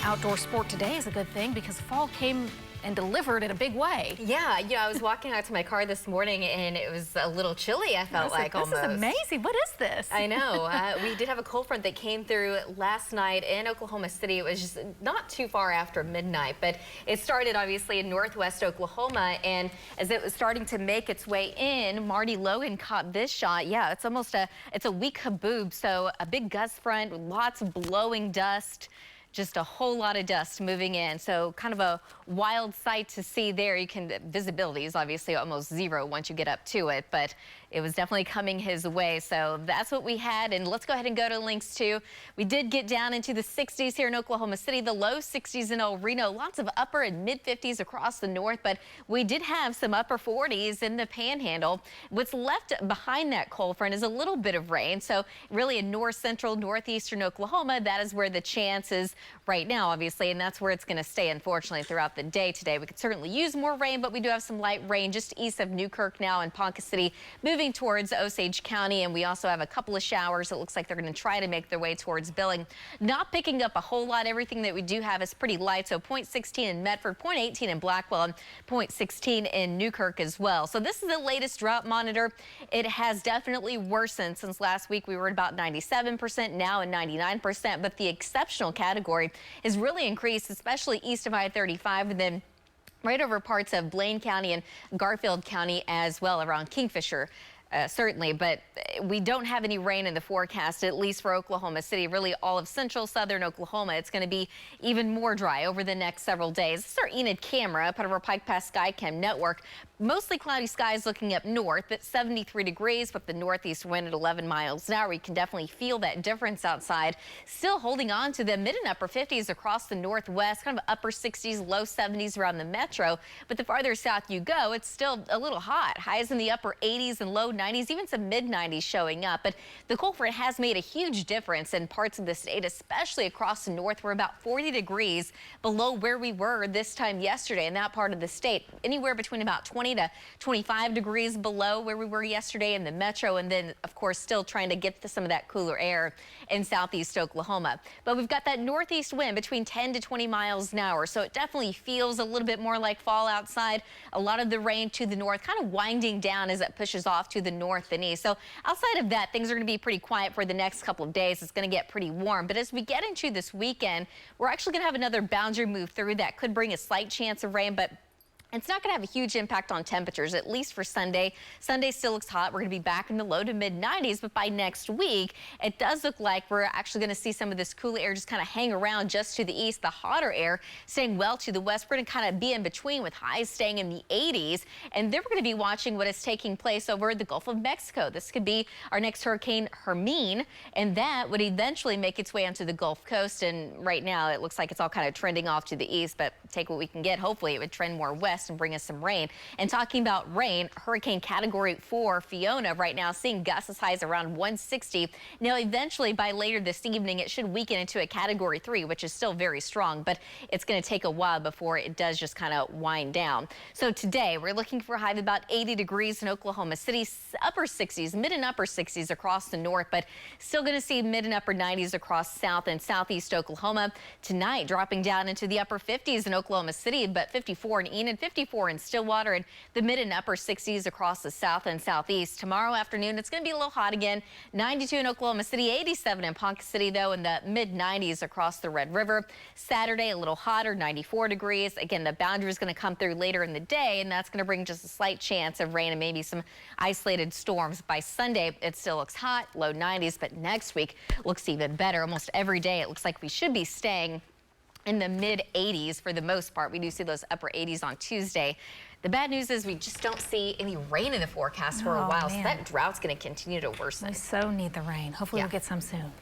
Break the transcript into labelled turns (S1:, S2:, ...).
S1: outdoor sport today is a good thing because fall came and delivered in a big way.
S2: Yeah, I was walking out to my car this morning and it was a little chilly, I felt like
S1: this
S2: almost.
S1: This is amazing. What is this?
S2: I know. We did have a cold front that came through last night in Oklahoma City. It was just not too far after midnight, but it started obviously in northwest Oklahoma, and as it was starting to make its way in, Marty Logan caught this shot. Yeah, it's a weak haboob, so a big gust front, lots of blowing dust. Just a whole lot of dust moving in. So kind of a wild sight to see there. Visibility is obviously almost zero once you get up to it, but it was definitely coming his way. So that's what we had. And let's go ahead and go to links too. We did get down into the 60s here in Oklahoma City, the low 60s in El Reno, lots of upper and mid 50s across the north, but we did have some upper 40s in the panhandle. What's left behind that cold front is a little bit of rain. So really in north central, northeastern Oklahoma, that is where the chance is right now, obviously, and that's where it's going to stay, unfortunately, throughout the day today. We could certainly use more rain, but we do have some light rain just east of Newkirk now in Ponca City, moving towards Osage County, and we also have a couple of showers. It looks like they're going to try to make their way towards Billing. Not picking up a whole lot. Everything that we do have is pretty light, so 0.16 in Medford, 0.18 in Blackwell, and 0.16 in Newkirk as well. So this is the latest drought monitor. It has definitely worsened since last week. We were at about 97%, now at 99%, but the exceptional category has really increased, especially east of I-35 and then right over parts of Blaine County and Garfield County as well, around Kingfisher. Certainly, but we don't have any rain in the forecast, at least for Oklahoma City. Really all of central southern Oklahoma. It's going to be even more dry over the next several days. This is our Enid camera, part of our Pike Pass Skycam network. Mostly cloudy skies looking up north at 73 degrees with the northeast wind at 11 miles an hour. You can definitely feel that difference outside. Still holding on to the mid and upper 50s across the northwest, kind of upper 60s, low 70s around the metro. But the farther south you go, it's still a little hot. Highs in the upper 80s and low 90s, even some mid 90s showing up. But the cold front has made a huge difference in parts of the state, especially across the north. We're about 40 degrees below where we were this time yesterday in that part of the state. Anywhere between about 20 to 25 degrees below where we were yesterday in the metro, and then of course still trying to get to some of that cooler air in southeast Oklahoma. But we've got that northeast wind between 10 to 20 miles an hour, so it definitely feels a little bit more like fall outside. A lot of the rain to the north kind of winding down as it pushes off to the north and east. So outside of that, things are going to be pretty quiet for the next couple of days. It's going to get pretty warm, but as we get into this weekend, we're actually going to have another boundary move through that could bring a slight chance of rain, but it's not going to have a huge impact on temperatures, at least for Sunday. Sunday still looks hot. We're going to be back in the low to mid 90s, but by next week, it does look like we're actually going to see some of this cooler air just kind of hang around just to the east. The hotter air staying well to the west. We're going to kind of be in between with highs staying in the 80s. And then we're going to be watching what is taking place over the Gulf of Mexico. This could be our next hurricane, Hermine, and that would eventually make its way onto the Gulf Coast. And right now, it looks like it's all kind of trending off to the east, but take what we can get. Hopefully, it would trend more west and bring us some rain. And talking about rain, Hurricane Category 4 Fiona right now seeing gusts as high as around 160. Now eventually by later this evening it should weaken into a Category 3, which is still very strong, but it's going to take a while before it does just kind of wind down. So today we're looking for a high of about 80 degrees in Oklahoma City, upper 60s, mid and upper 60s across the north, but still going to see mid and upper 90s across south and southeast Oklahoma. Tonight dropping down into the upper 50s in Oklahoma City, but 54 in Enid, 54 in Stillwater, and the mid and upper 60s across the south and southeast. Tomorrow afternoon, it's going to be a little hot again. 92 in Oklahoma City, 87 in Ponca City, though, in the mid 90s across the Red River. Saturday, a little hotter, 94 degrees. Again, the boundary is going to come through later in the day, and that's going to bring just a slight chance of rain and maybe some isolated storms. By Sunday, it still looks hot, low 90s, but next week looks even better. Almost every day, it looks like we should be staying in the mid 80s for the most part. We do see those upper 80s on Tuesday. The bad news is we just don't see any rain in the forecast for a while, so that drought's going to continue to worsen.
S1: We so need the rain. Hopefully we'll get some soon.